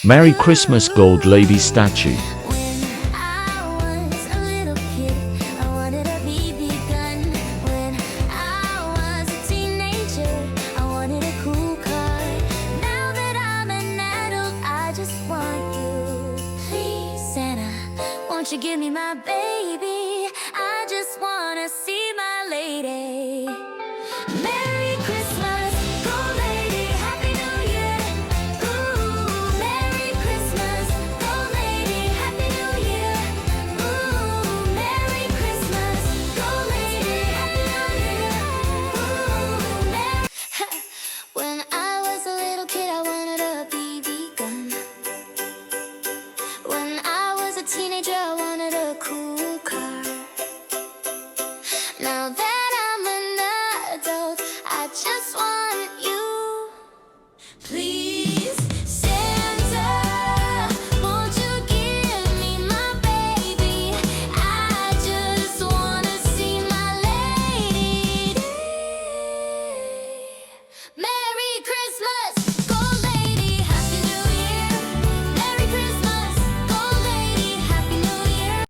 Merry Christmas, Gold Lady statue. When I was a little kid, I wanted a BB gun. When I was a teenager, I wanted a cool car. Now that I'm an adult, I just want you. Please, Santa, won't you give me my baby? I just wanna see my lady.